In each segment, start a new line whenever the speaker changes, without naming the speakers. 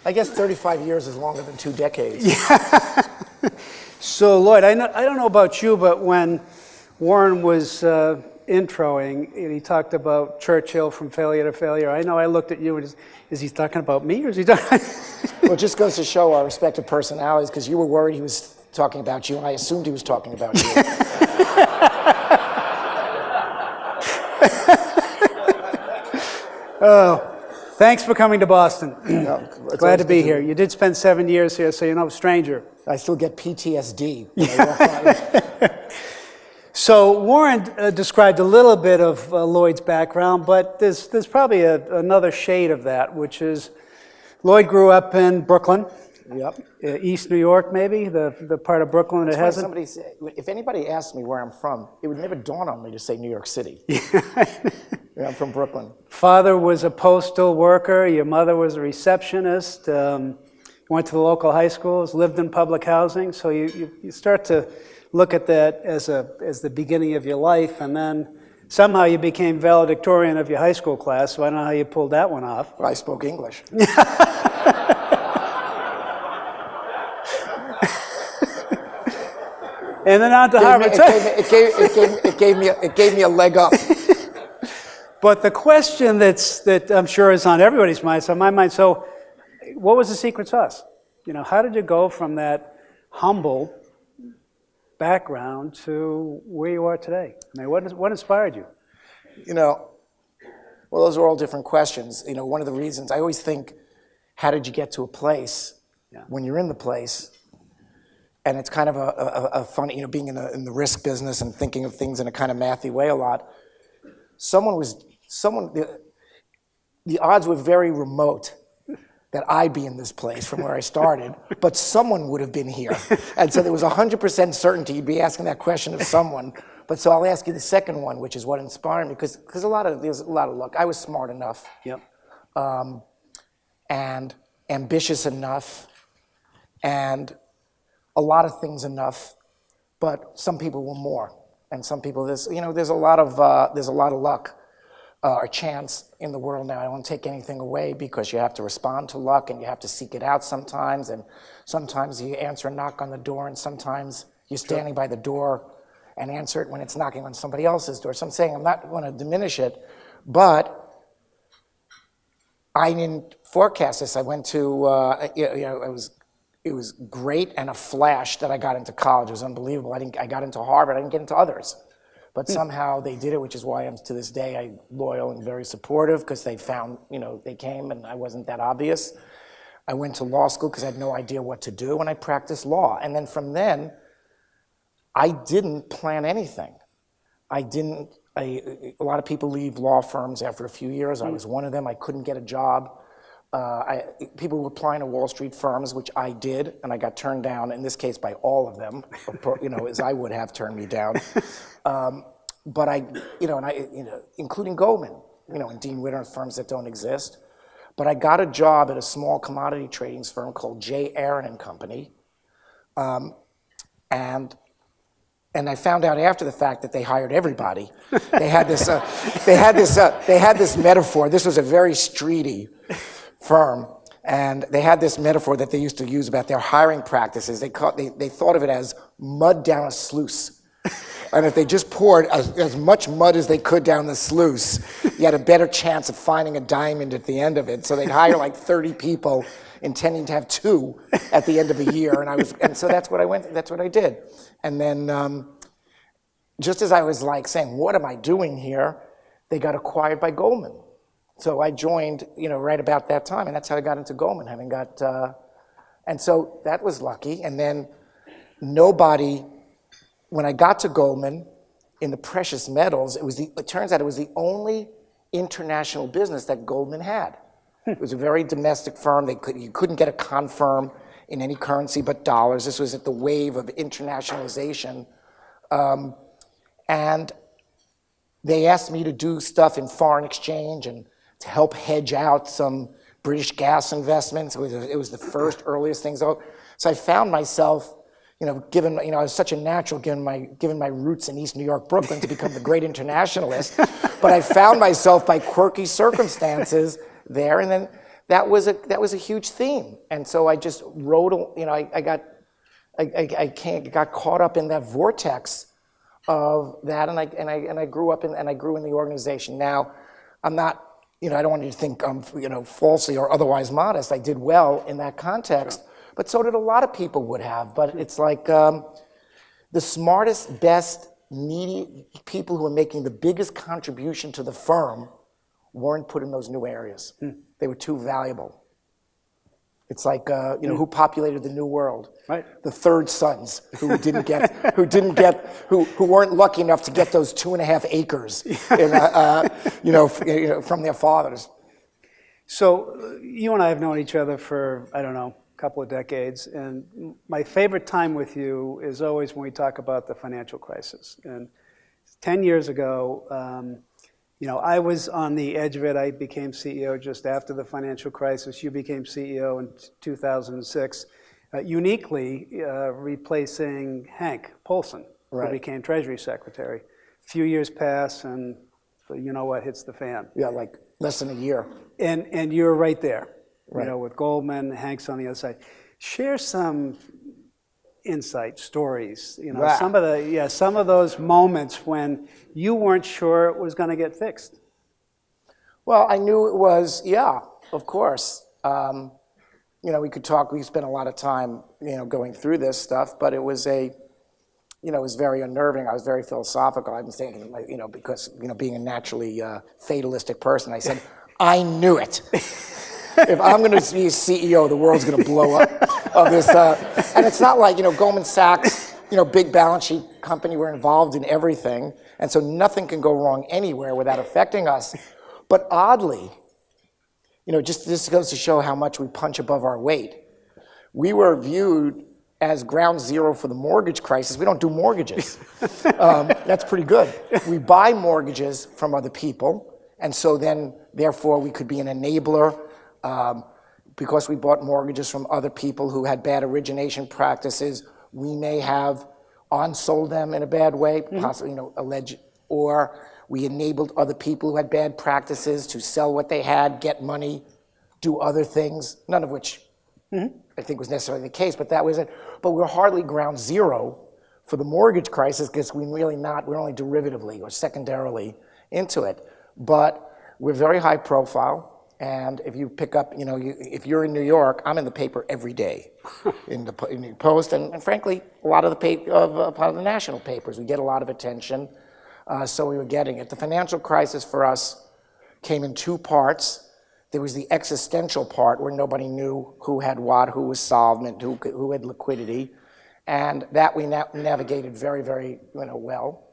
I guess 35 years is longer than 2 decades.
Yeah. So, Lloyd, I don't know about you, but when Warren was introing, and he talked about Churchill from failure to failure, I know I looked at you and is he talking about me or is he talking?
Well, it just goes to show our respective personalities, because you were worried he was talking about you, and I assumed he was talking about you.
Oh, thanks for coming to Boston.
No,
Glad to be here. You did spend 7 years here, so you're no stranger.
I still get PTSD. When I walk out.
So Warren described a little bit of Lloyd's background, but there's probably another shade of that, which is Lloyd grew up in Brooklyn.
Yep.
East New York, maybe, the part of Brooklyn that hasn't.
If anybody asked me where I'm from, it would never dawn on me to say New York City. Yeah, I'm from Brooklyn.
Father was a postal worker. Your mother was a receptionist. Went to the local high schools, lived in public housing. So you start to look at that as the beginning of your life, and then somehow you became valedictorian of your high school class. So I don't know how you pulled that one off.
Well, I spoke English.
And then on to Harvard.
It gave me a leg up.
But the question that I'm sure is on everybody's mind, so on my mind, so what was the secret sauce? You know, how did you go from that humble background to where you are today? I mean, what inspired you?
You know, well, those are all different questions. You know, one of the reasons I always think, how did you get to a place?
Yeah.
When you're in the place, and it's kind of a funny, you know, being in the risk business and thinking of things in a kind of mathy way a lot. The odds were very remote that I'd be in this place from where I started, but someone would have been here. And so there was 100% certainty you'd be asking that question of someone. But so I'll ask you the second one, which is what inspired me, because there's a lot of luck. I was smart enough.
Yep.
And ambitious enough, and a lot of things enough, but some people were more. And some people, there's a lot of luck or chance in the world now. I don't take anything away, because you have to respond to luck and you have to seek it out sometimes. And sometimes you answer a knock on the door, and sometimes you're standing by the door and answer it when it's knocking on somebody else's door. So I'm saying I'm not going to diminish it, but I didn't forecast this. I went to, it was great and a flash that I got into college. It was unbelievable. I got into Harvard. I didn't get into others. But somehow they did it, which is why I'm, to this day, I'm loyal and very supportive, because they found, they came and I wasn't that obvious. I went to law school because I had no idea what to do, and I practiced law. And then from then, I didn't plan anything. A lot of people leave law firms after a few years. I was one of them. I couldn't get a job. People were applying to Wall Street firms, which I did, and I got turned down, in this case, by all of them, as I would have turned me down. But including Goldman, and Dean Witter, firms that don't exist. But I got a job at a small commodity trading firm called J. Aaron and Company. And I found out after the fact that they hired everybody. They had this metaphor. This was a very streety firm, and they had this metaphor that they used to use about their hiring practices. They thought of it as mud down a sluice. And if they just poured as much mud as they could down the sluice, you had a better chance of finding a diamond at the end of it. So they'd hire like 30 people, intending to have 2 at the end of a year. And so that's what I did. And then just as I was like saying, what am I doing here? They got acquired by Goldman. So I joined, right about that time, and that's how I got into Goldman, and so that was lucky. And then when I got to Goldman in the precious metals, it turns out it was the only international business that Goldman had. It was a very domestic firm. You couldn't get a confirm in any currency but dollars. This was at the wave of internationalization. And they asked me to do stuff in foreign exchange and to help hedge out some British gas investments. It was the first earliest things. So I found myself, given, I was such a natural given my roots in East New York, Brooklyn, to become the great internationalist. But I found myself by quirky circumstances there. And then that was a huge theme. And so I just wrote, I got caught up in that vortex of that, and I grew up and I grew in the organization. Now, I'm not, I don't want you to think I'm, falsely or otherwise modest. I did well in that context, but so did a lot of people would have. But it's like the smartest, best, needy people who are making the biggest contribution to the firm weren't put in those new areas. They were too valuable. It's like, who populated the new world?
Right.
The third sons who who weren't lucky enough to get those 2.5 acres, from their fathers.
So you and I have known each other for, I don't know, a couple of decades. And my favorite time with you is always when we talk about the financial crisis. And 10 years ago, I was on the edge of it. I became CEO just after the financial crisis. You became CEO in 2006, uniquely replacing Hank Paulson, who became Treasury Secretary. A few years pass, and you know what hits the fan.
Yeah, like less than a year.
And you're right there, with Goldman. Hank's on the other side. Share some insight stories, some of those moments when you weren't sure it was going to get fixed.
Well, I knew it was, of course. We could talk, we spent a lot of time, going through this stuff, but it was it was very unnerving. I was very philosophical. I was thinking, because, being a naturally fatalistic person, I said, I knew it. If I'm going to be a CEO, the world's going to blow up of this. And it's not like, Goldman Sachs, big balance sheet company, we're involved in everything. And so nothing can go wrong anywhere without affecting us. But oddly, just this goes to show how much we punch above our weight. We were viewed as ground zero for the mortgage crisis. We don't do mortgages. That's pretty good. We buy mortgages from other people. And so then, therefore, we could be an enabler. Because we bought mortgages from other people who had bad origination practices, we may have on-sold them in a bad way, possibly, alleged, or we enabled other people who had bad practices to sell what they had, get money, do other things, none of which I think was necessarily the case, but that was it. But we're hardly ground zero for the mortgage crisis because we're only derivatively or secondarily into it. But we're very high profile. And if you pick up, if you're in New York, I'm in the paper every day, in the Post, and frankly, a lot of the national papers. We get a lot of attention, so we were getting it. The financial crisis for us came in two parts. There was the existential part where nobody knew who had what, who was solvent, who had liquidity, and that we navigated very, very well.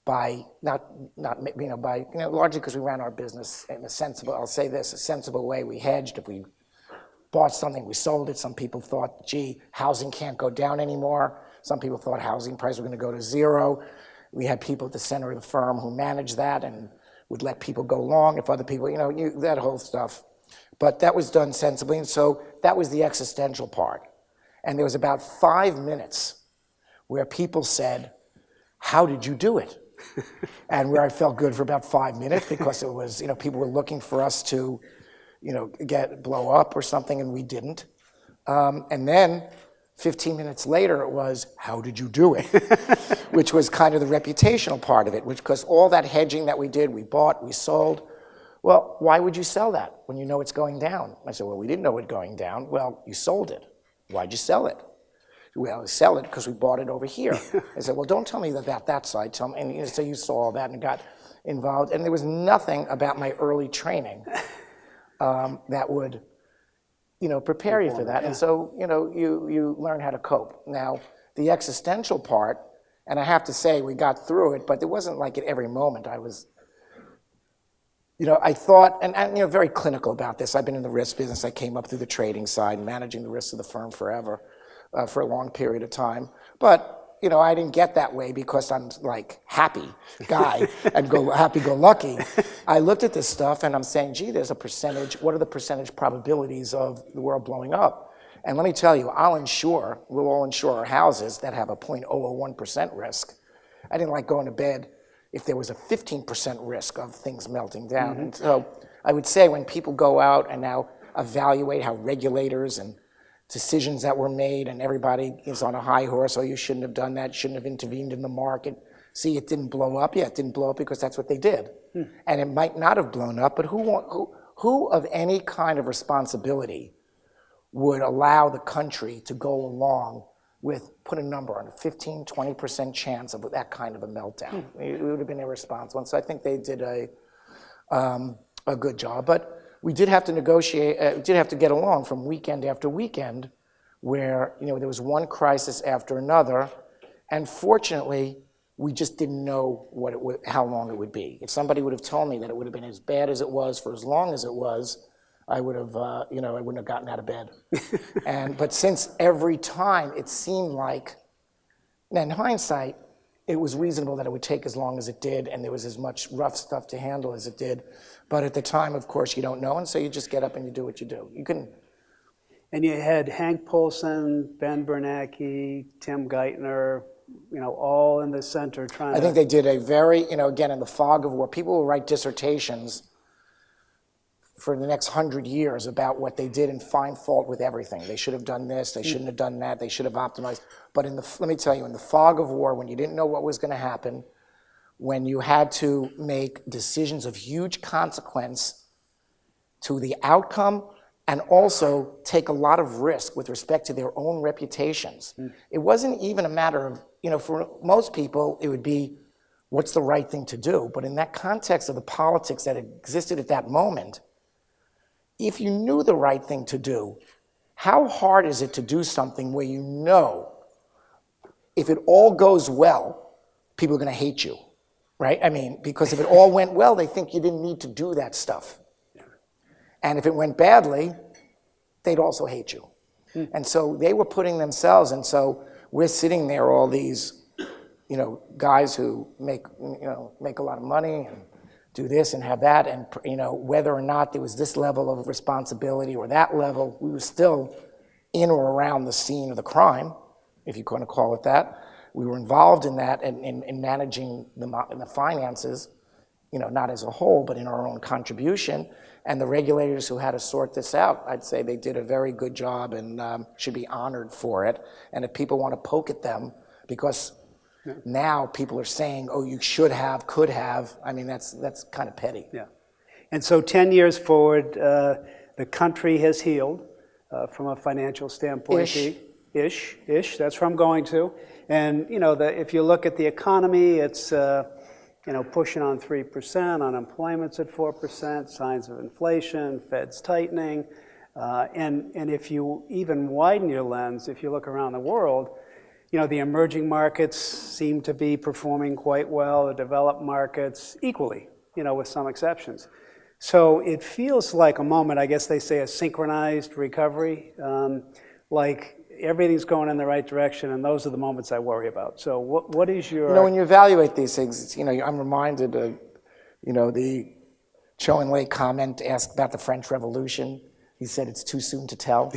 By largely because we ran our business in a sensible, I'll say this, a sensible way. We hedged. If we bought something, we sold it. Some people thought, gee, housing can't go down anymore. Some people thought housing prices were going to go to zero. We had people at the center of the firm who managed that and would let people go long if other people, that whole stuff. But that was done sensibly, and so that was the existential part. And there was about 5 minutes where people said, how did you do it? And where I felt good for about 5 minutes because it was, people were looking for us to, blow up or something, and we didn't. And then 15 minutes later, it was, how did you do it? Which was kind of the reputational part of it, because all that hedging that we did, we bought, we sold. Well, why would you sell that when you know it's going down? I said, well, we didn't know it was going down. Well, you sold it. Why'd you sell it? Well, we sell it because we bought it over here. I said, well, don't tell me about that side. Tell me. And so you saw all that and got involved. And there was nothing about my early training that would, prepare you for that. Yeah. And so, you learn how to cope. Now, the existential part, and I have to say we got through it, but it wasn't like at every moment I was, I thought, and very clinical about this. I've been in the risk business. I came up through the trading side, managing the risks of the firm forever. For a long period of time. But, I didn't get that way because I'm like happy guy and happy-go-lucky. I looked at this stuff and I'm saying, gee, there's a percentage. What are the percentage probabilities of the world blowing up? And let me tell you, we'll all insure our houses that have a 0.001% risk. I didn't like going to bed if there was a 15% risk of things melting down. And so I would say when people go out and now evaluate how regulators and decisions that were made and everybody is on a high horse, oh, you shouldn't have done that, shouldn't have intervened in the market. See, it didn't blow up. Yeah, it didn't blow up because that's what they did. And it might not have blown up, but who of any kind of responsibility would allow the country to go along with, put a number on a 15, 20% chance of that kind of a meltdown? It would have been irresponsible. And so I think they did a good job. But we did have to negotiate, did have to get along from weekend after weekend where, there was one crisis after another. And fortunately, we just didn't know how long it would be. If somebody would have told me that it would have been as bad as it was for as long as it was, I would have, I wouldn't have gotten out of bed. But since every time it seemed like, in hindsight, it was reasonable that it would take as long as it did, and there was as much rough stuff to handle as it did. But at the time, of course, you don't know, and so you just get up and you do what you do.
And you had Hank Paulson, Ben Bernanke, Tim Geithner, all in the center trying
I think they did a very, again, in the fog of war, people will write dissertations for the next 100 years about what they did and find fault with everything. They should have done this, they shouldn't have done that, they should have optimized. But let me tell you, in the fog of war, when you didn't know what was going to happen, when you had to make decisions of huge consequence to the outcome and also take a lot of risk with respect to their own reputations. It wasn't even a matter of, for most people, it would be, what's the right thing to do? But in that context of the politics that existed at that moment, if you knew the right thing to do, how hard is it to do something where if it all goes well, people are going to hate you, right? Because if it all went well, they think you didn't need to do that stuff. And if it went badly, they'd also hate you. And so they were putting themselves, and so we're sitting there, all these, guys who make a lot of money and do this and have that, and whether or not there was this level of responsibility or that level, we were still in or around the scene of the crime, if you want to call it that. We were involved in that and in managing the finances, not as a whole, but in our own contribution. And the regulators who had to sort this out, I'd say they did a very good job and should be honored for it. And if people want to poke at them, because now people are saying, oh, you should have, could have, that's kind of petty.
Yeah. And so 10 years forward, the country has healed from a financial standpoint. Ish, that's where I'm going to. And, if you look at the economy, it's, pushing on 3%, unemployment's at 4%, signs of inflation, Fed's tightening. And if you even widen your lens, if you look around the world, the emerging markets seem to be performing quite well, the developed markets equally, with some exceptions. So it feels like a moment, I guess they say a synchronized recovery, like everything's going in the right direction, and those are the moments I worry about. So what is your...
when you evaluate these things, I'm reminded of, the Cho and Lay comment asked about the French Revolution. He said it's too soon to tell.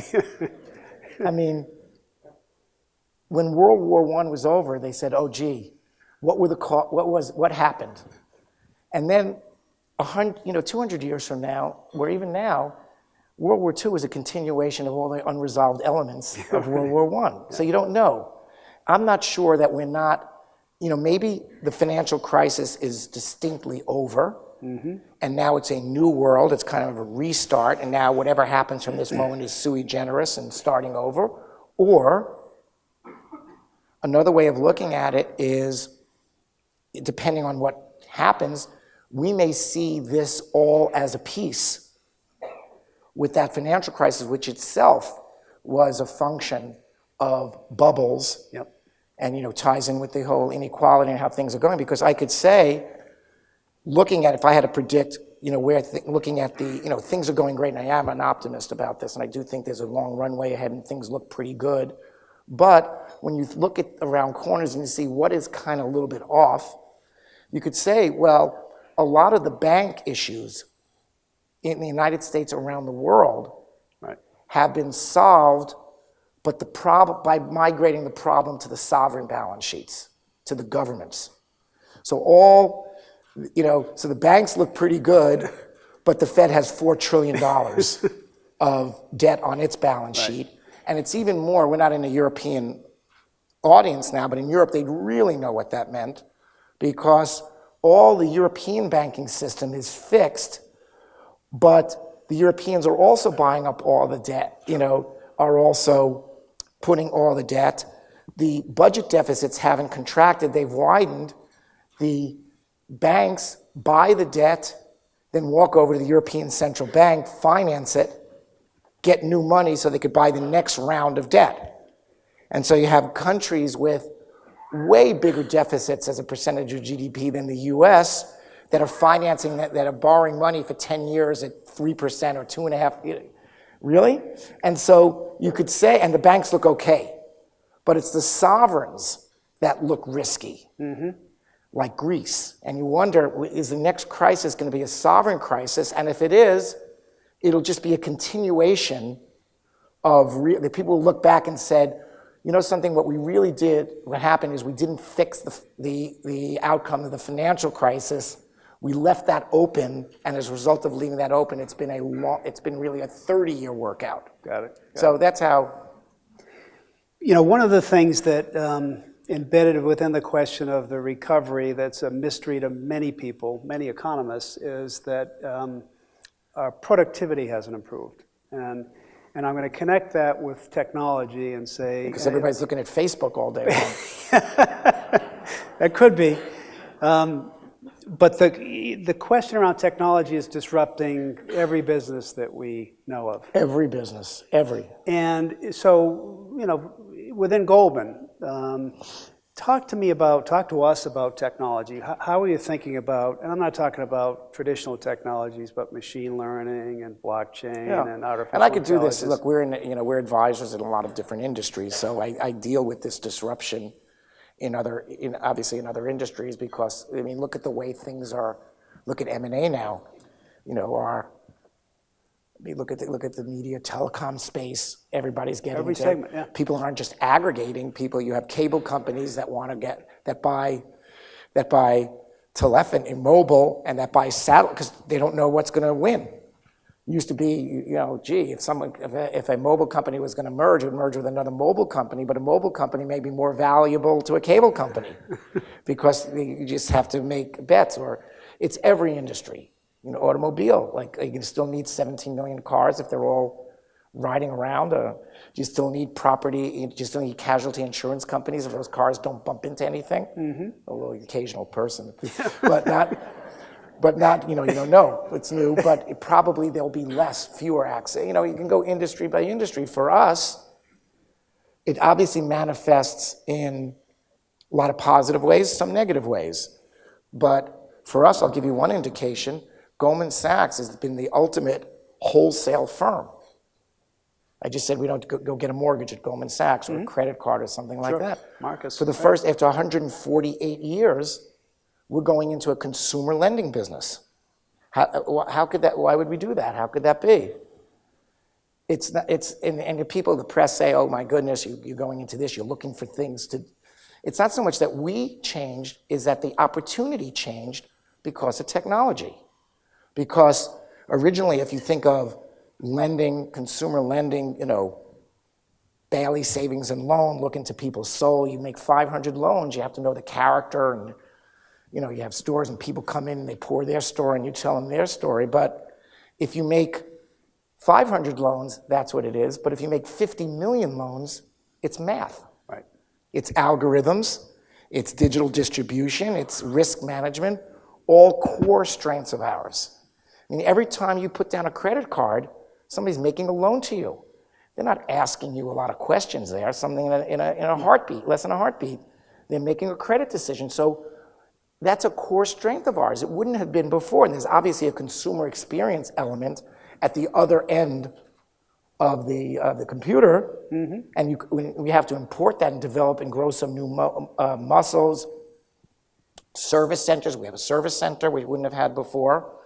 When World War I was over, they said, oh, gee, what happened? And then 200 years from now, or even now, World War II is a continuation of all the unresolved elements of World War I. So you don't know. I'm not sure that we're not, maybe the financial crisis is distinctly over, and now it's a new world, it's kind of a restart, and now whatever happens from this moment is sui generis and starting over. Or another way of looking at it is, depending on what happens, we may see this all as a piece with that financial crisis, which itself was a function of bubbles, and ties in with the whole inequality and how things are going. Because I could say, looking at, if I had to predict, looking at the, things are going great, and I am an optimist about this, and I do think there's a long runway ahead and things look pretty good. But when you look at around corners and you see what is kind of a little bit off, you could say, well, a lot of the bank issues in the United States, around the world, have been solved, but the problem by migrating the problem to the sovereign balance sheets, to the governments. So so the banks look pretty good, but the Fed has $4 trillion of debt on its balance sheet. And it's even more, we're not in a European audience now, but in Europe, they'd really know what that meant because all the European banking system is fixed, but the Europeans are also buying up all the debt, are also putting all the debt. The budget deficits haven't contracted, they've widened. The banks buy the debt, then walk over to the European Central Bank, finance it, get new money so they could buy the next round of debt. And so you have countries with way bigger deficits as a percentage of GDP than the US that are financing, that are borrowing money for 10 years at 3% or 2.5%. Really? And so you could say, and the banks look okay, but it's the sovereigns that look risky, like Greece. And you wonder, is the next crisis going to be a sovereign crisis? And if it is, it'll just be a continuation of the people will look back and said, something, what we really did, what happened is we didn't fix the outcome of the financial crisis. We left that open, and as a result of leaving that open, it's been really a 30-year workout.
Got it.
So that's how.
One of the things that embedded within the question of the recovery that's a mystery to many people, many economists, is that our productivity hasn't improved. And I'm going to connect that with technology and say...
Because everybody's looking at Facebook all day long.
That could be. But the question around technology is disrupting every business that we know of.
Every business, every.
And so, within Goldman, talk to us about technology. How are you thinking about, and I'm not talking about traditional technologies, but machine learning and blockchain and artificial
And I could do
intelligence.
this. Look, we're advisors in a lot of different industries, so I deal with this disruption obviously in other industries because, look at the way things are. Look at M&A now. Look at the media telecom space. Everybody's getting
Every
into
segment, yeah.
People aren't just aggregating. You have cable companies that want to that buy telephony, mobile, and that buy satellite because they don't know what's going to win. Used to be, if a mobile company was going to merge, it would merge with another mobile company, but a mobile company may be more valuable to a cable company because you just have to make bets. Or it's every industry. Automobile, you still need 17 million cars if they're all riding around. You still need property, you still need casualty insurance companies if those cars don't bump into anything. Although the occasional person, but not, you don't know, it's new, but probably there'll be fewer accidents. You can go industry by industry. For us, it obviously manifests in a lot of positive ways, some negative ways. But for us, I'll give you one indication. Goldman Sachs has been the ultimate wholesale firm. I just said we don't go get a mortgage at Goldman Sachs or a credit card or something like that.
Marcus.
For the first, after 148 years, we're going into a consumer lending business. How could that? Why would we do that? How could that be? It's not. And the people, the press say, "Oh my goodness, you're going into this. You're looking for things to." It's not so much that we changed; is that the opportunity changed because of technology. Because originally, if you think of lending, consumer lending, Bailey Savings and Loan, look into people's soul. You make 500 loans, you have to know the character, and you have stores and people come in and they pour their story and you tell them their story. But if you make 500 loans, that's what it is. But if you make 50 million loans, it's math.
Right.
It's algorithms, it's digital distribution, it's risk management, all core strengths of ours. Every time you put down a credit card, somebody's making a loan to you. They're not asking you a lot of questions there, something in a heartbeat, less than a heartbeat. They're making a credit decision. So that's a core strength of ours. It wouldn't have been before. And there's obviously a consumer experience element at the other end of the computer. And we have to import that and develop and grow some new muscles. Service centers, we have a service center we wouldn't have had before.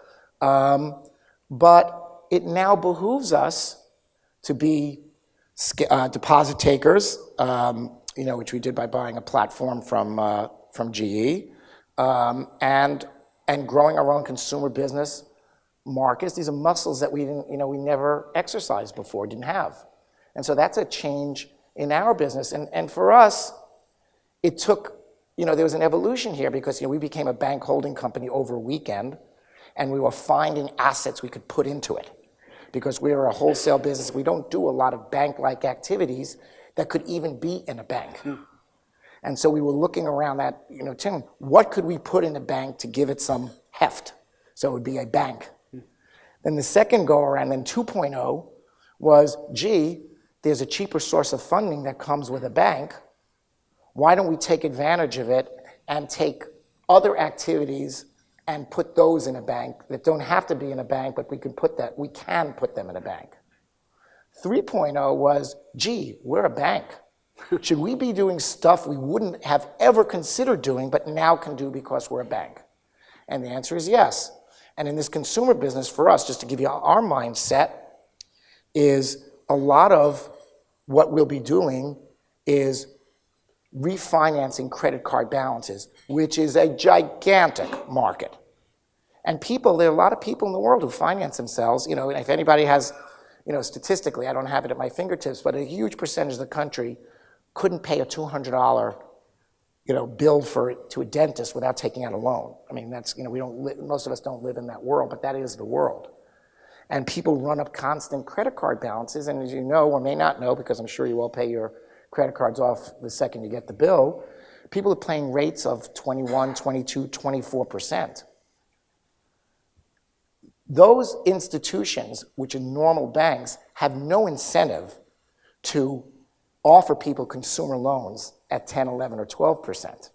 But it now behooves us to be deposit takers, which we did by buying a platform from GE, and growing our own consumer business markets. These are muscles that we didn't, we never exercised before, didn't have. And so that's a change in our business. And for us, it took, there was an evolution here because, we became a bank holding company over a weekend, and we were finding assets we could put into it. Because we are a wholesale business, we don't do a lot of bank-like activities that could even be in a bank. And so we were looking around that, Tim, what could we put in a bank to give it some heft? So it would be a bank. Then the second go around, then 2.0, was, gee, there's a cheaper source of funding that comes with a bank. Why don't we take advantage of it and take other activities and put those in a bank that don't have to be in a bank, but we can put them in a bank. 3.0 was, gee, we're a bank. Should we be doing stuff we wouldn't have ever considered doing, but now can do because we're a bank? And the answer is yes. And in this consumer business, for us, just to give you our mindset, is a lot of what we'll be doing is refinancing credit card balances, which is a gigantic market. And there are a lot of people in the world who finance themselves, and if anybody has, statistically, I don't have it at my fingertips, but a huge percentage of the country couldn't pay a $200, bill to a dentist without taking out a loan. I mean, that's, most of us don't live in that world, but that is the world. And people run up constant credit card balances, and as you know, or may not know, because I'm sure you all pay your credit cards off the second you get the bill, people are paying rates of 21, 22, 24%. Those institutions, which are normal banks, have no incentive to offer people consumer loans at 10, 11, or 12%.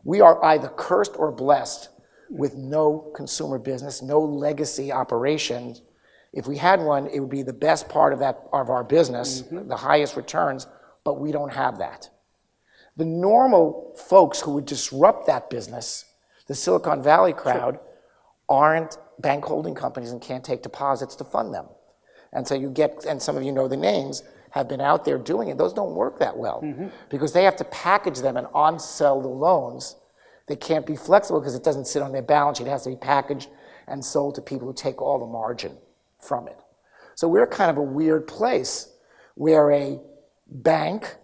We are either cursed or blessed with no consumer business, no legacy operations. If we had one, it would be the best part of our business, the highest returns, but we don't have that. The normal folks who would disrupt that business, the Silicon Valley crowd, aren't bank holding companies and can't take deposits to fund them. And so and some of you know the names, have been out there doing it. Those don't work that well because they have to package them and on-sell the loans. They can't be flexible because it doesn't sit on their balance sheet. It has to be packaged and sold to people who take all the margin from it. So we're kind of a weird place. We're a bank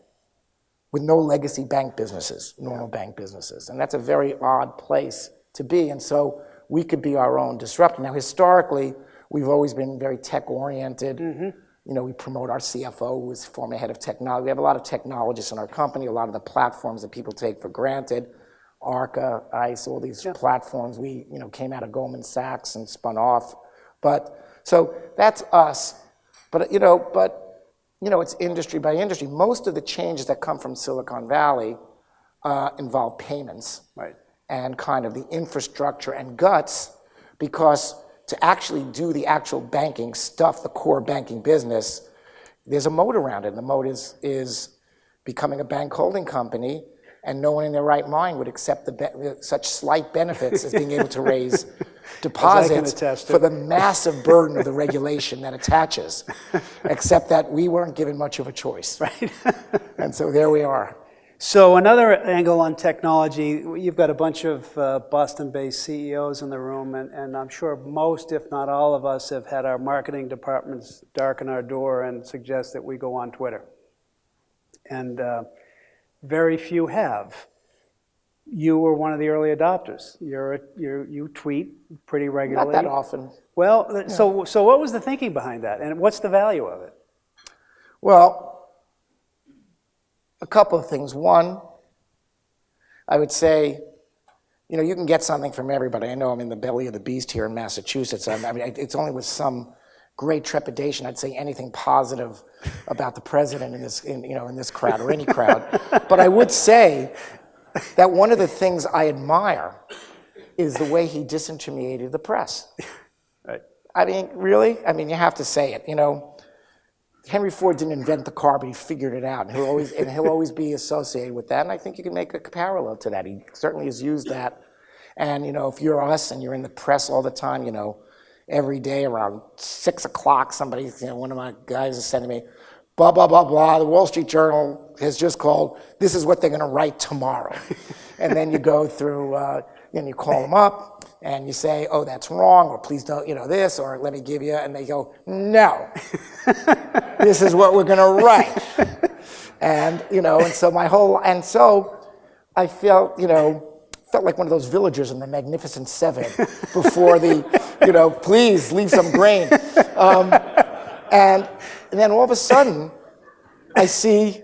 with no legacy bank businesses, normal bank businesses. And that's a very odd place to be. And so we could be our own disruptor. Now, historically, we've always been very tech-oriented. We promote our CFO, who is former head of technology. We have a lot of technologists in our company, a lot of the platforms that people take for granted, Arca, ICE, all these platforms. We, came out of Goldman Sachs and spun off. So that's us. But it's industry by industry. Most of the changes that come from Silicon Valley involve payments. Right. And kind of the infrastructure and guts, because to actually do the actual banking stuff, the core banking business, there's a moat around it. And the moat is becoming a bank holding company, and no one in their right mind would accept such slight benefits as being able to raise deposits for the massive burden of the regulation that attaches, except that we weren't given much of a choice. Right. And so there we are.
So another angle on technology, you've got a bunch of Boston-based CEOs in the room, and I'm sure most, if not all of us, have had our marketing departments darken our door and suggest that we go on Twitter. And very few have. You were one of the early adopters. You tweet pretty regularly.
Not that often.
Well, yeah. So what was the thinking behind that, and what's the value of it?
Well, a couple of things. One, I would say, you can get something from everybody. I know I'm in the belly of the beast here in Massachusetts. It's only with some great trepidation I'd say anything positive about the president in this crowd or any crowd. But I would say that one of the things I admire is the way he disintermediated the press. Right. Really? You have to say it. Henry Ford didn't invent the car, but he figured it out, and he'll always be associated with that. And I think you can make a parallel to that. He certainly has used that. And if you're us and you're in the press all the time, every day around 6 o'clock, somebody, one of my guys is sending me, blah blah blah blah. The Wall Street Journal has just called. This is what they're going to write tomorrow. And then you go through and you call them up and you say, oh, that's wrong, or please don't, this, or let me give you, and they go, no, this is what we're gonna write. And, and so I felt, felt like one of those villagers in the Magnificent Seven before the, please leave some grain. And then all of a sudden, I see,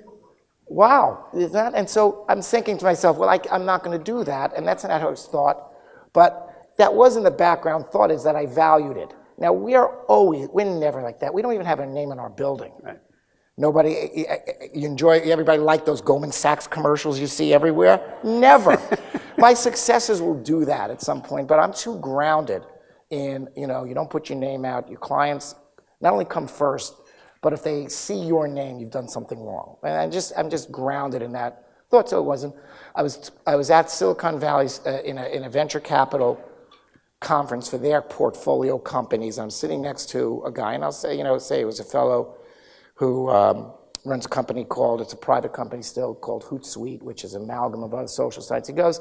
wow, is that? And so I'm thinking to myself, well, I'm not going to do that, and that's not how it's thought. But that wasn't the background thought, is that I valued it. Now, we're never like that. We don't even have a name on our building. Right. Nobody, everybody like those Goldman Sachs commercials you see everywhere? Never. My successors will do that at some point, but I'm too grounded in, you don't put your name out. Your clients not only come first, but if they see your name, you've done something wrong. And I'm just grounded in that thought. So it wasn't. I was at Silicon Valley in a venture capital conference for their portfolio companies. I'm sitting next to a guy, and I'll say, say it was a fellow who runs a company it's a private company still, called Hootsuite, which is an amalgam of other social sites. He goes,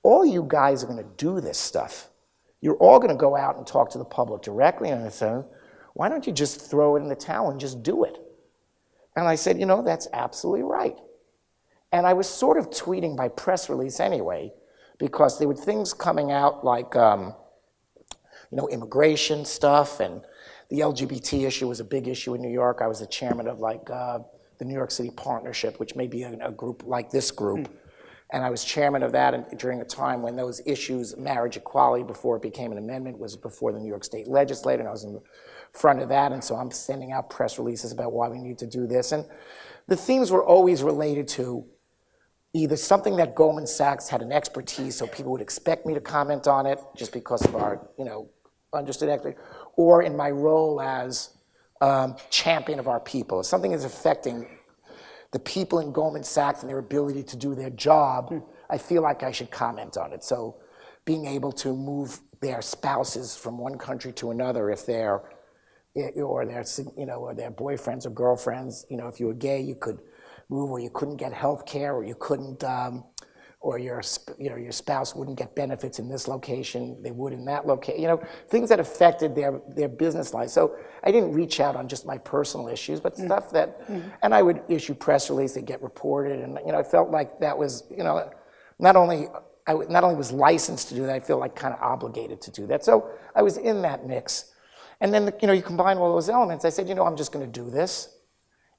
all you guys are going to do this stuff. You're all going to go out and talk to the public directly. And I said, why don't you just throw it in the towel and just do it? And I said, that's absolutely right. And I was sort of tweeting by press release anyway, because there were things coming out like, immigration stuff, and the LGBT issue was a big issue in New York. I was the chairman of the New York City Partnership, which may be a group like this group. And I was chairman of that during a time when those issues, marriage equality, before it became an amendment, was before the New York State Legislature, and I was in front of that. And so I'm sending out press releases about why we need to do this. And the themes were always related to either something that Goldman Sachs had an expertise, so people would expect me to comment on it just because of our, understood expertise, or in my role as champion of our people. If something is affecting the people in Goldman Sachs and their ability to do their job, I feel like I should comment on it. So being able to move their spouses from one country to another, if they're, or their boyfriends or girlfriends, if you were gay, you could move where you couldn't get health care, or you couldn't, or your spouse wouldn't get benefits in this location, they would in that location, things that affected their business life. So I didn't reach out on just my personal issues, but stuff that, and I would issue press releases that get reported, and I felt like that was, not only was licensed to do that, I feel like kind of obligated to do that. So I was in that mix. And then, you combine all those elements. I said, I'm just going to do this.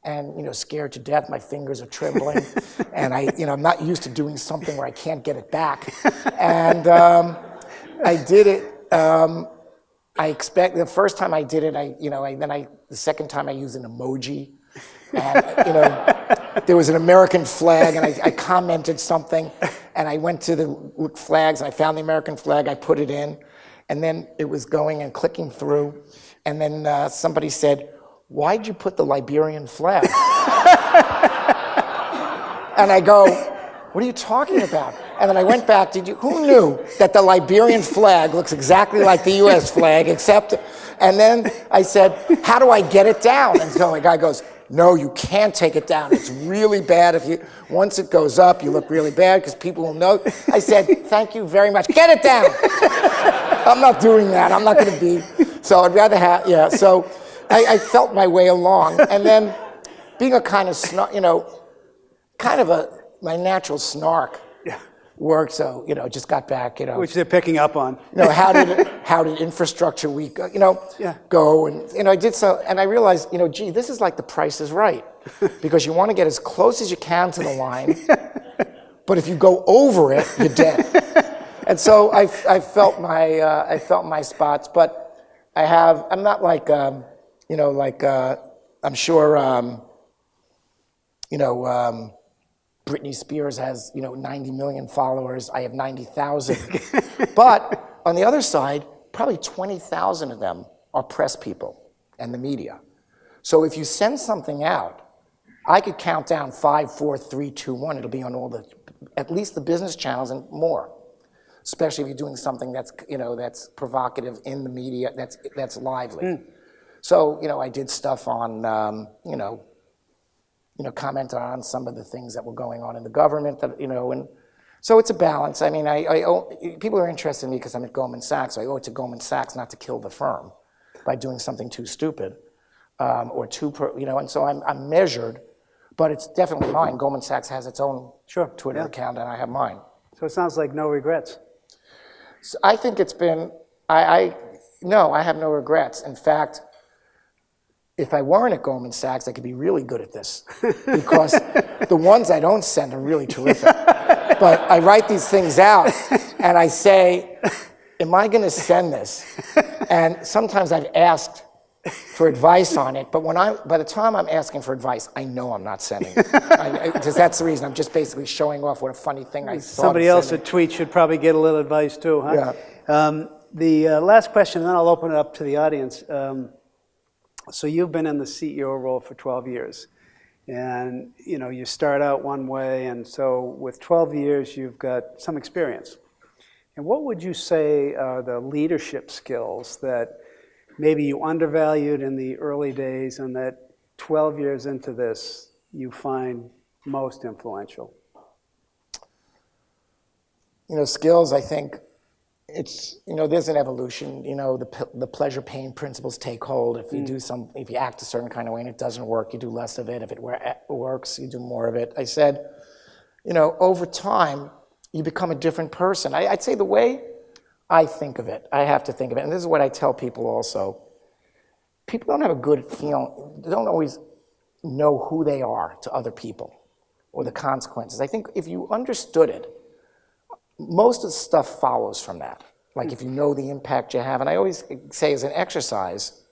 And, scared to death, my fingers are trembling. And I'm not used to doing something where I can't get it back. And I did it. I expect the first time I did it, the second time I used an emoji. And, there was an American flag, and I commented something. And I went to the flags, and I found the American flag. I put it in. And then it was going and clicking through. And then somebody said, why'd you put the Liberian flag? And I go, what are you talking about? And then I went back, who knew that the Liberian flag looks exactly like the US flag, and then I said, how do I get it down? And so the guy goes, no, you can't take it down. It's really bad. Once it goes up, you look really bad because people will know. I said, thank you very much. Get it down. I'm not doing that. I'm not going to be. So I'd rather have, So I felt my way along. And then being a kind of, my natural snark worked. So, just got back,
Which they're picking up on.
How did Infrastructure Week, go? And, I did so, and I realized, this is like The Price is Right. Because you want to get as close as you can to the line, but if you go over it, you're dead. And so I felt my spots, but I'm not like, I'm sure, Britney Spears has, 90 million followers. I have 90,000. But on the other side, probably 20,000 of them are press people and the media. So if you send something out, I could count down 5, 4, 3, 2, 1. It'll be on at least the business channels and more. Especially if you're doing something that's, that's provocative in the media, that's lively. So, I did stuff on, comment on some of the things that were going on in the government that, and So it's a balance. I mean, people are interested in me because I'm at Goldman Sachs. So I owe it to Goldman Sachs not to kill the firm by doing something too stupid or and so I'm measured, but it's definitely mine. Goldman Sachs has its own Twitter account, and I have mine.
So it sounds like no regrets.
So I think it's been, no, I have no regrets. In fact, if I weren't at Goldman Sachs, I could be really good at this because the ones I don't send are really terrific. But I write these things out and I say, am I going to send this? And sometimes I've asked for advice on it, but by the time I'm asking for advice, I know I'm not sending it. Because that's the reason. I'm just basically showing off what a funny thing I thought.
Somebody else at Tweet should probably get a little advice too, huh?
Yeah.
The last question, and then I'll open it up to the audience. So you've been in the CEO role for 12 years. And you start out one way, and so with 12 years, you've got some experience. And what would you say are the leadership skills that maybe you undervalued in the early days and that 12 years into this you find most influential?
Skills, I think it's, there's an evolution. The pleasure-pain principles take hold. If you act a certain kind of way and it doesn't work, you do less of it. If it works, you do more of it. I said, over time, you become a different person. I'd say the way I think of it, I have to think of it, and this is what I tell people also. People don't have a good feeling, they don't always know who they are to other people or the consequences. I think if you understood it, most of the stuff follows from that. Like if you know the impact you have, and I always say as an exercise,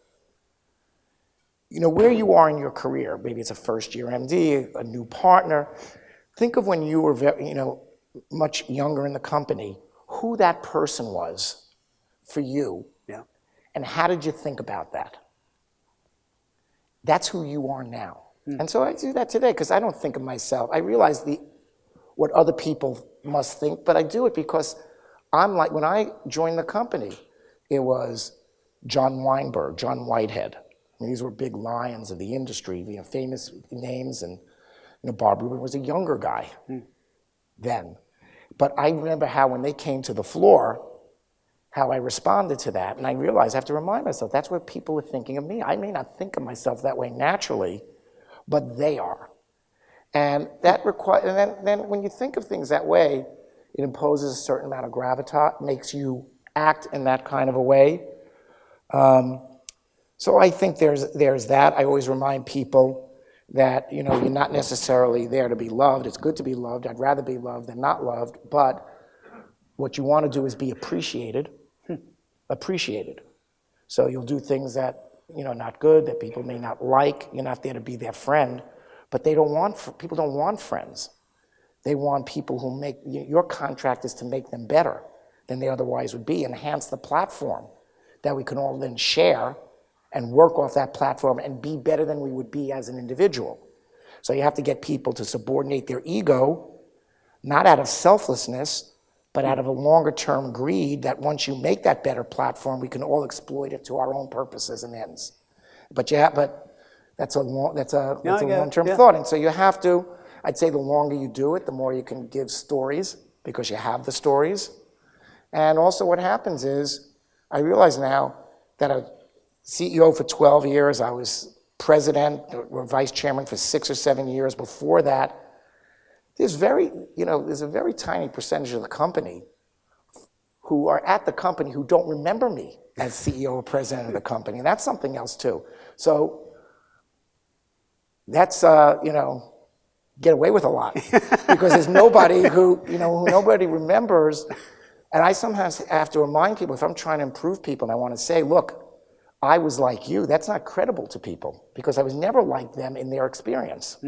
where you are in your career, maybe it's a first-year MD, a new partner, think of when you were much younger in the company, who that person was for you, and how did you think about that? That's who you are now. And so I do that today because I don't think of myself. I realize what other people must think, but I do it because I'm like, when I joined the company, it was John Weinberg, John Whitehead. These were big lions of the industry, famous names, and Bob Rubin was a younger guy then. But I remember how when they came to the floor, how I responded to that, and I realized I have to remind myself, that's what people are thinking of me. I may not think of myself that way naturally, but they are. And that then when you think of things that way, it imposes a certain amount of gravitas, makes you act in that kind of a way. So I think there's that. I always remind people that you're not necessarily there to be loved. It's good to be loved. I'd rather be loved than not loved. But what you want to do is be appreciated. Appreciated. So you'll do things that not good, that people may not like. You're not there to be their friend. But people don't want friends. They want people who your contract is to make them better than they otherwise would be, enhance the platform that we can all then share and work off that platform and be better than we would be as an individual. So you have to get people to subordinate their ego, not out of selflessness, but out of a longer-term greed that once you make that better platform, we can all exploit it to our own purposes and ends. But that's a long-term thought. And so you have to, I'd say the longer you do it, the more you can give stories because you have the stories. And also what happens is, I realize now that a CEO for 12 years, I was president or vice chairman for 6 or 7 years before that. There's a very tiny percentage of the company who are at the company who don't remember me as CEO or president of the company. And that's something else too. So that's, get away with a lot because there's nobody who nobody remembers. And I sometimes have to remind people, if I'm trying to improve people and I want to say, look, I was like you, that's not credible to people because I was never like them in their experience.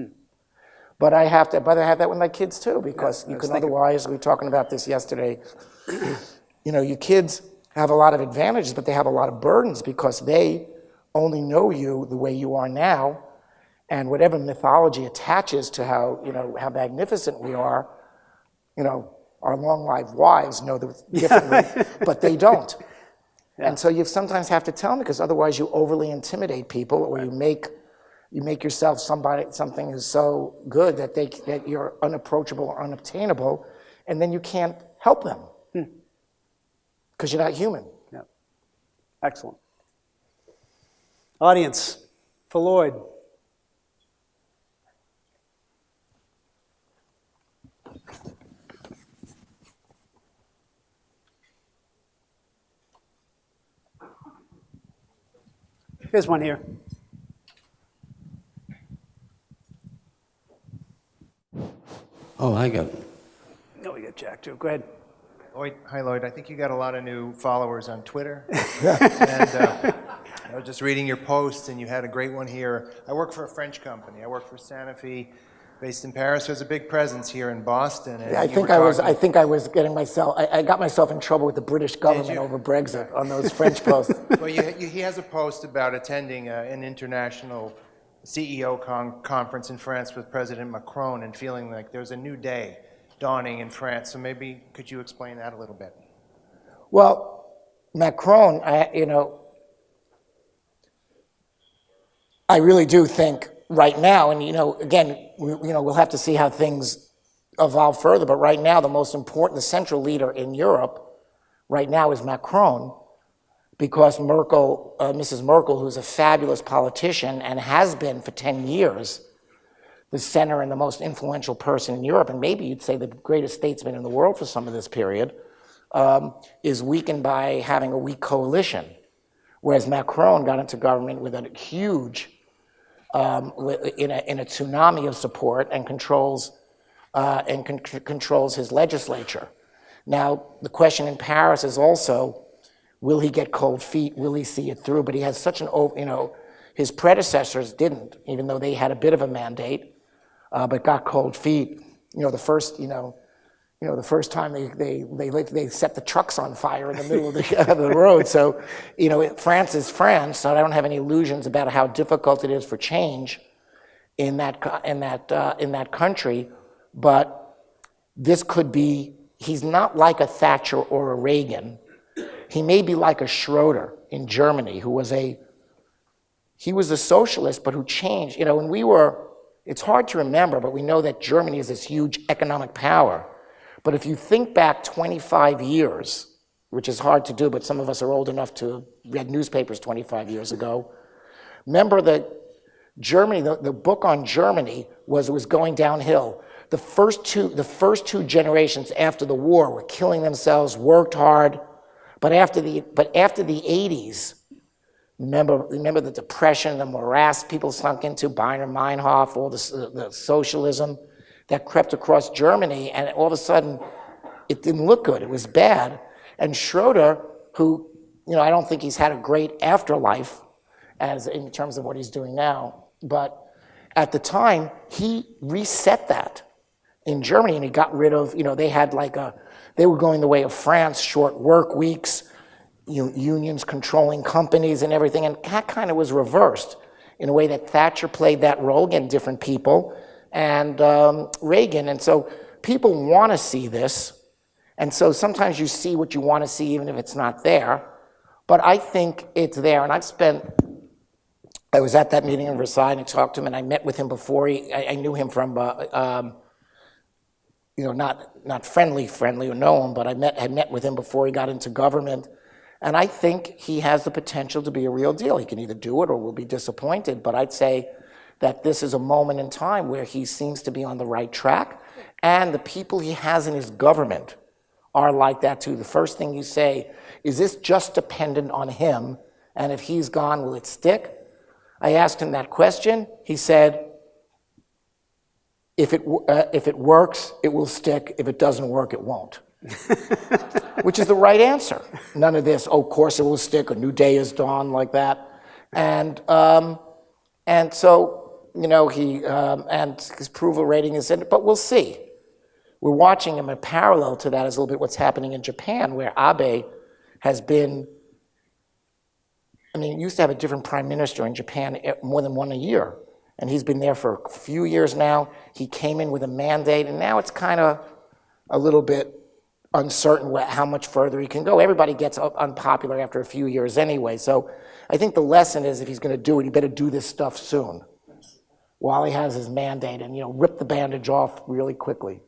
But I have that with my kids too, because you can otherwise, we were talking about this yesterday, your kids have a lot of advantages, but they have a lot of burdens because they only know you the way you are now, and whatever mythology attaches to how magnificent we are, our long-lived wives know differently, but they don't. And so you sometimes have to tell them because otherwise you overly intimidate people, or you make yourself something who's so good that you're unapproachable or unobtainable, and then you can't help them because you're not human.
Yeah. Excellent. Audience, for Lloyd. Here's one here.
Oh, I got.
No, we got Jack too. Go ahead.
Lloyd, hi Lloyd. I think you got a lot of new followers on Twitter. And I was just reading your posts, and you had a great one here. I work for a French company. I work for Sanofi, based in Paris. There's a big presence here in Boston. And
I think I was getting myself. I got myself in trouble with the British government over Brexit on those French posts.
Well, he has a post about attending an international CEO conference in France with President Macron and feeling like there's a new day dawning in France. So maybe could you explain that a little bit?
Well, Macron, I really do think right now, and again, we'll have to see how things evolve further. But right now, the most important, the central leader in Europe, right now is Macron, because Merkel, Mrs. Merkel, who's a fabulous politician and has been for 10 years, the center and the most influential person in Europe, and maybe you'd say the greatest statesman in the world for some of this period, is weakened by having a weak coalition. Whereas Macron got into government with a huge, in a tsunami of support and controls his legislature. Now, the question in Paris is also, will he get cold feet? Will he see it through? But he has such an, his predecessors didn't, even though they had a bit of a mandate, but got cold feet. The first time they set the trucks on fire in the middle of the road. So, France is France. So I don't have any illusions about how difficult it is for change in that country. But this could be. He's not like a Thatcher or a Reagan. He may be like a Schroeder in Germany, who was a socialist, but who changed. It's hard to remember, but we know that Germany is this huge economic power. But if you think back 25 years, which is hard to do, but some of us are old enough to have read newspapers 25 years ago, remember that Germany, the book on Germany was going downhill. The first two generations after the war were killing themselves, worked hard, but after the 80s, remember the depression, the morass people sunk into, Baader Meinhof, all the socialism that crept across Germany, and all of a sudden, it didn't look good. It was bad. And Schroeder, who, I don't think he's had a great afterlife as in terms of what he's doing now, but at the time, he reset that in Germany, and he got rid of, they were going the way of France, short work weeks, unions controlling companies and everything, and that kind of was reversed in a way that Thatcher played that role, again, different people, and Reagan. And so people want to see this, and so sometimes you see what you want to see even if it's not there, but I think it's there. And I was at that meeting in Versailles and I talked to him, and I met with him before. I knew him from, not friendly or know him, but I had met with him before he got into government. And I think he has the potential to be a real deal. He can either do it or we'll be disappointed, but I'd say that this is a moment in time where he seems to be on the right track, and the people he has in his government are like that too. The first thing you say, is this just dependent on him? And if he's gone, will it stick? I asked him that question. He said, if it works, it will stick. If it doesn't work, it won't. Which is the right answer. None of this, of course it will stick, a new day is dawned, like that. And so, he, and his approval rating is in it, but we'll see. We're watching him. A parallel to that is a little bit what's happening in Japan, where Abe has been, used to have a different prime minister in Japan more than one a year. And he's been there for a few years now. He came in with a mandate, and now it's kind of a little bit uncertain how much further he can go. Everybody gets unpopular after a few years anyway. So I think the lesson is, if he's going to do it, he better do this stuff soon while he has his mandate, and rip the bandage off really quickly.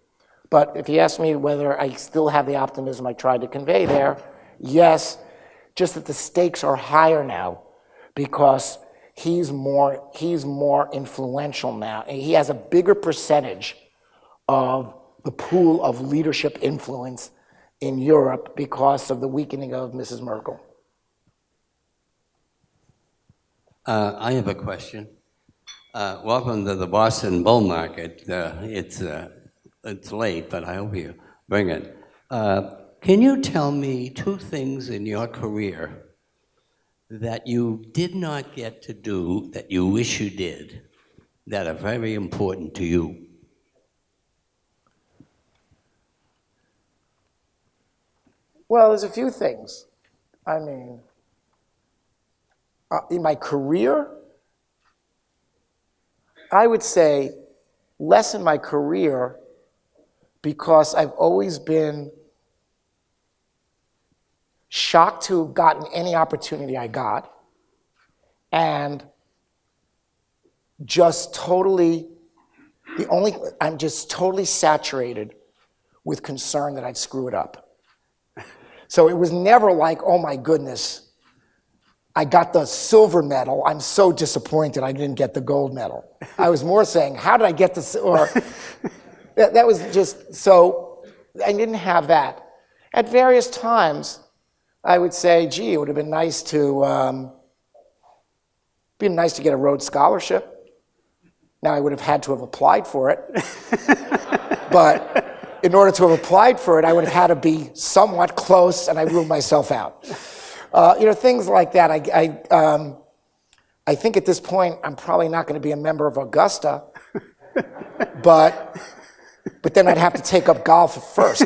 But if you ask me whether I still have the optimism I tried to convey there, yes, just that the stakes are higher now because he's more influential now. And he has a bigger percentage of the pool of leadership influence in Europe because of the weakening of Mrs. Merkel.
I have a question. Welcome to the Boston bull market. It's late, but I hope you bring it. Can you tell me two things in your career that you did not get to do that you wish you did that are very important to you?
Well, there's a few things. I mean, in my career, I would say less in my career because I've always been shocked to have gotten any opportunity I got and just totally, I'm just totally saturated with concern that I'd screw it up. So it was never like, oh my goodness, I got the silver medal. I'm so disappointed I didn't get the gold medal. I was more saying, how did I get this? Or that was just, so I didn't have that. At various times, I would say, gee, it would have been nice to get a Rhodes Scholarship. Now I would have had to have applied for it. But in order to have applied for it, I would have had to be somewhat close, and I ruled myself out. Things like that. I think at this point, I'm probably not going to be a member of Augusta, but then I'd have to take up golf first.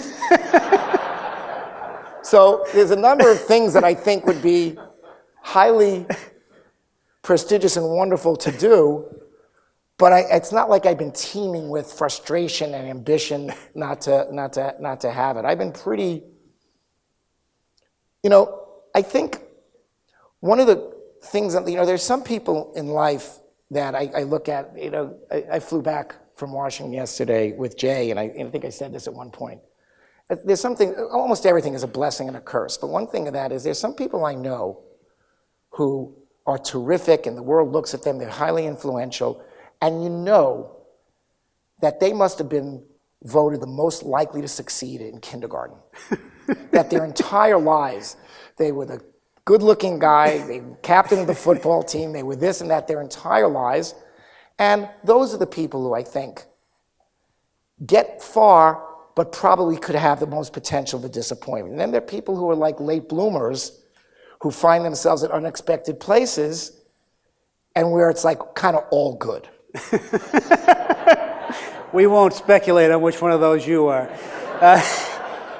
So there's a number of things that I think would be highly prestigious and wonderful to do, but it's not like I've been teeming with frustration and ambition not to have it. I've been pretty, I think one of the things that, there's some people in life that I look at, I flew back from Washington yesterday with Jay, and I think I said this at one point. There's something, almost everything is a blessing and a curse, but one thing of that is there's some people I know who are terrific and the world looks at them, they're highly influential, and you know that they must have been voted the most likely to succeed in kindergarten. That their entire lives, they were the good-looking guy, they were captain of the football team, they were this and that their entire lives, and those are the people who I think get far but probably could have the most potential for disappointment. And then there are people who are like late bloomers who find themselves at unexpected places and where it's like kind of all good.
We won't speculate on which one of those you are.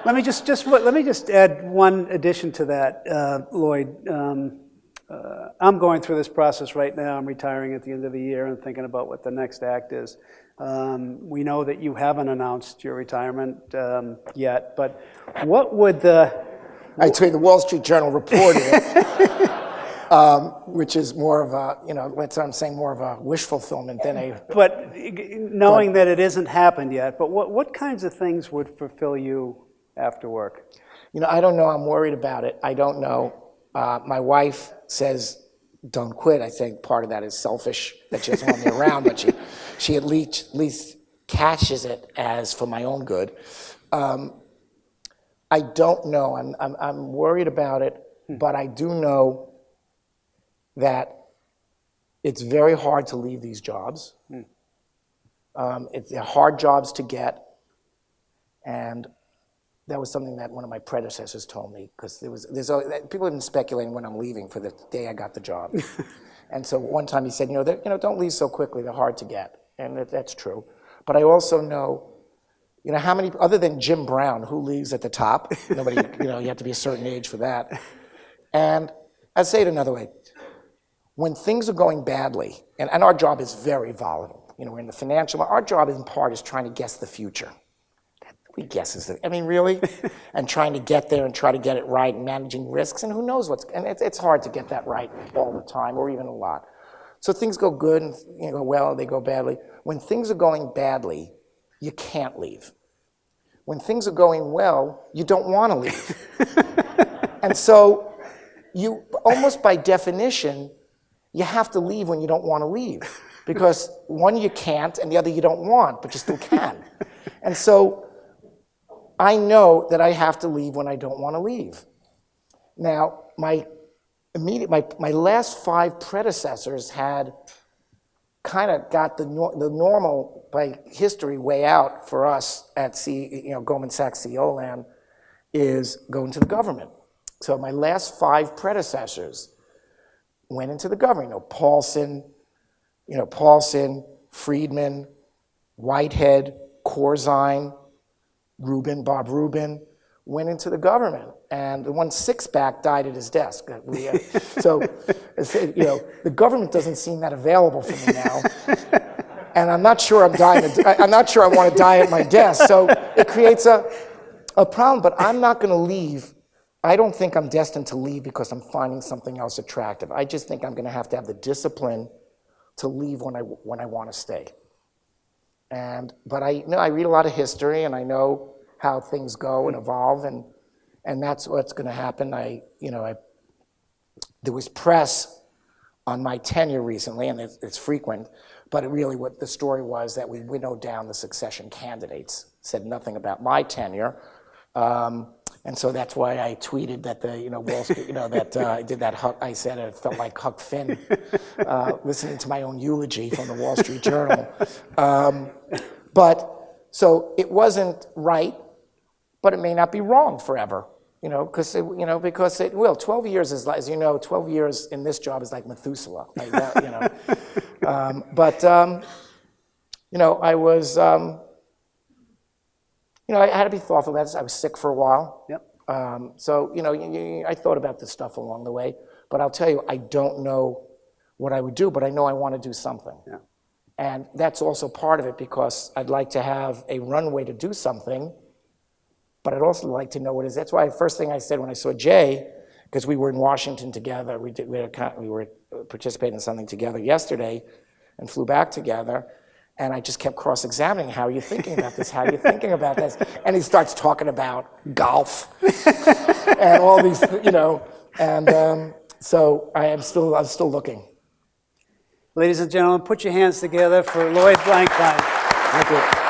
Let me just add one addition to that, Lloyd. I'm going through this process right now. I'm retiring at the end of the year and thinking about what the next act is. We know that you haven't announced your retirement yet, but what would the...
I tell you, the Wall Street Journal reported it, which is more of a, that's what I'm saying, more of a wish fulfillment than a...
But knowing that it hasn't happened yet, but what kinds of things would fulfill you after work?
I don't know. I'm worried about it. I don't know. My wife says, don't quit. I think part of that is selfish, that she doesn't want me around, but she at least catches it as for my own good. I don't know. I'm worried about it, but I do know that it's very hard to leave these jobs. They're hard jobs to get, and that was something that one of my predecessors told me, because people have been speculating when I'm leaving for the day I got the job. And so one time he said, don't leave so quickly, they're hard to get. And that's true. But I also know, how many, other than Jim Brown, who leaves at the top? Nobody, you have to be a certain age for that. And I'd say it another way. When things are going badly, and our job is very volatile, we're in the financial, our job in part is trying to guess the future. Nobody guesses it. Really? And trying to get there and try to get it right and managing risks, and who knows and it's hard to get that right all the time or even a lot. So things go good and go well, they go badly. When things are going badly, you can't leave. when things are going well, you don't want to leave. And so you, almost by definition, you have to leave when you don't want to leave. Because one, you can't, and the other you don't want, but you still can. And so I know that I have to leave when I don't want to leave. Now, my last 5 predecessors had kind of got the normal, by history, way out for us at Goldman Sachs CEO land is go into the government. So my last 5 predecessors went into the government. Paulson, Friedman, Whitehead, Corzine, Bob Rubin, went into the government. And the one Sixpack died at his desk. So, the government doesn't seem that available for me now. And I'm not sure I'm not sure I want to die at my desk. So it creates a problem, but I'm not going to leave. I don't think I'm destined to leave because I'm finding something else attractive. I just think I'm going to have the discipline to leave when I want to stay. But I read a lot of history, and I know how things go and evolve, and that's what's going to happen. There was press on my tenure recently, and it's frequent, but really what the story was that we winnowed down the succession candidates, said nothing about my tenure. And so that's why I tweeted that Wall Street, that I did that. I said it felt like Huck Finn, listening to my own eulogy from the Wall Street Journal. But so it wasn't right, but it may not be wrong forever, because it will. 12 years is, as 12 years in this job is like Methuselah, like that, I was. I had to be thoughtful about this. I was sick for a while.
Yep.
I thought about this stuff along the way. But I'll tell you, I don't know what I would do, but I know I want to do something.
Yeah.
And that's also part of it because I'd like to have a runway to do something, but I'd also like to know what it is. That's why the first thing I said when I saw Jay, because we were in Washington together, we were participating in something together yesterday and flew back together. And I just kept cross-examining, how are you thinking about this? How are you thinking about this? And he starts talking about golf and all these, so I'm still looking.
Ladies and gentlemen, put your hands together for Lloyd Blankfein.
Thank you.